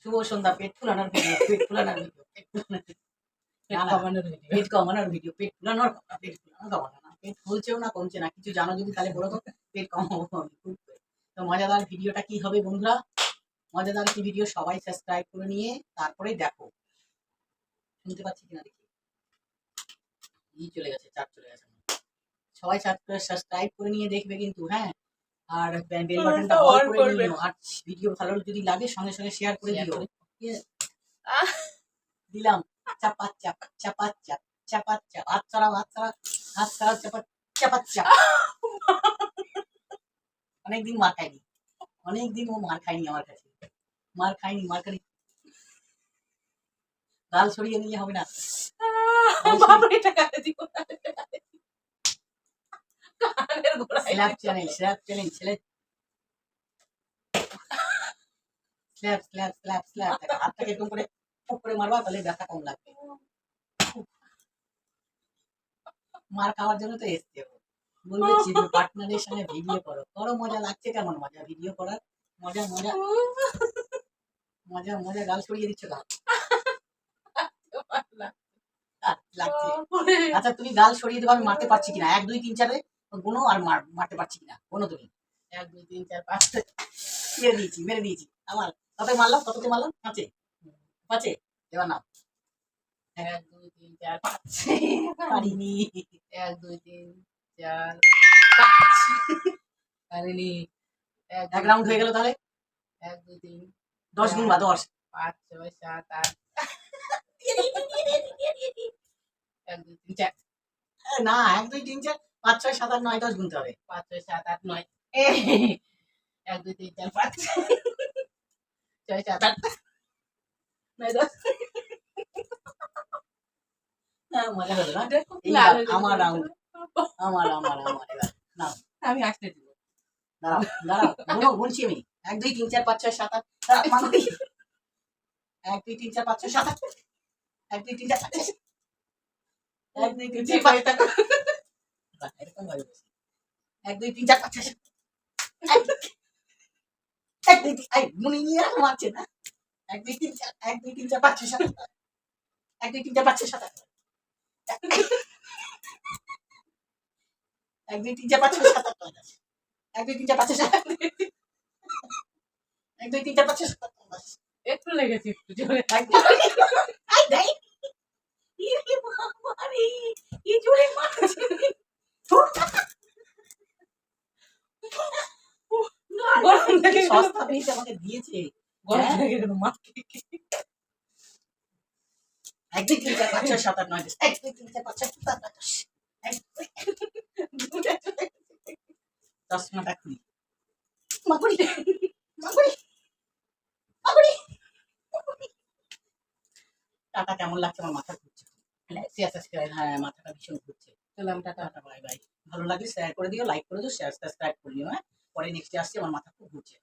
শুভ সন্ধ্যা। পেট ফুলানোর video, পেট ফুলানোর video, পেট ফুলানোর video, পেট কমানোর video, পেট ফুলানোর কথা, পেট ফুলানো কমানো না। পেট ফুলছেও না কমছে না। কিছু জানো যদি তাহলে বলো তো, পেট কমাবো আমি খুব। তো মজাদার ভিডিওটা কি হবে বন্ধুরা? মজাদার কি ভিডিও, সবাই সাবস্ক্রাইব করে নিয়ে তারপরে দেখো। শুনতে পাচ্ছি কিনা দেখি। চলে গেছে, চাপ চলে গেছে। সবাই সাবস্ক্রাইব করে নিয়ে দেখবে কিন্তু, হ্যাঁ। আর বেল বাটনটা অল করে নিও। আর ভিডিও ভালো যদি লাগে সঙ্গে সঙ্গে শেয়ার করে দিও। দিলাম চাপা চাপ চাপা চাপ চাপা চাপ, হাত ছাড়াও, হাত ছাড়া, হাত ছাড়াও, চাপা চাপা চাপ। অনেকদিন মার খাইনি, অনেকদিন ও মার খাইনি আমার কাছে, মার খাইনি, মার খাইনি। গাল সরিয়ে নিলে হবে না। Slap channel, slap channel, slap slap slap slap slap. হাতটাকে এরকম করে ফুক করে মারবা, তাহলে ব্যথা কম লাগবে। মার খাওয়ার জন্য তো এসছে। বলেছি যে পার্টনারের সঙ্গে ভিডিও করো, করো, মজা লাগছে। কেমন মজা ভিডিও করার? মজা মজা মজা মজা। গাল সরিয়ে দিচ্ছ গাল লাগছে। আচ্ছা তুমি গাল সরিয়ে দেবো, আমি মারতে পারছি কিনা 1 2 3 4 গুনো, আর মারতে পারছি কিনা কোনো তুমি। 1 2 3 4 5 মেরে দিয়েছি, মেরে দিয়েছি। আমার কত মারলাম, কততে মারলাম? 5 5 এবার নাও। 1 2 3 4 5 পারিনি। 1 2 3 4 5 পারিনি। 1 রাউন্ড হয়ে গেল তাহলে। 1 2 3 10 গুণ বা 10 5 6 7 8 1 2 3 4 না 1 2 3 4 5 6 7 8 9 10 গুনতে হবে। 5 6 7 8 9 1 2 3 4 5 6 7 8 9 10। মজা হলো না? আমার রাউন্ড, আমার আমার আমার এবার নাও। আমি আসতে দিব, দাঁড়াও দাঁড়াও, গুনছি আমি। 1 2 3 4 5 6 7 8 মাগরি। 1 2 3 4 5 6 7 8 1 2 3 4 5 1 2 3 4 5 এরকম ভাবে 1 2 3 4 5 6 1 2 3 মুনি নিয়ে মারছে না। 1 2 3 4 1 2 3 4 5 6 7 1 2 3 4 5 6 7 1 2 3 4 5 6 7 8 1 2 3 4 5 6 7 1 2 3 4 5 6 7 একটু লেগেছে, একটু জোরে। সস্তা পেয়েছে আমাকে দিয়েছে। 1 2 3 4 5 6 7 8 9 10 1 2 3 4 5 6 7 8 10 10 খুলি মাগুরি মাগুরি মাগুরি। টাটা কেমন লাগছে? আমার মাথা ঘুরছে। হ্যাঁ মাথাটা ভীষণ ঘুরছে। চললাম, টাটা, বাই বাই। ভালো লাগলে শেয়ার করে দিও, লাইক করে দিও, শেয়ার সাবস্ক্রাইব করে নিও। হ্যাঁ, পরে নেক্সটে আসছি, আমার মাথা খুব ঘুরছে।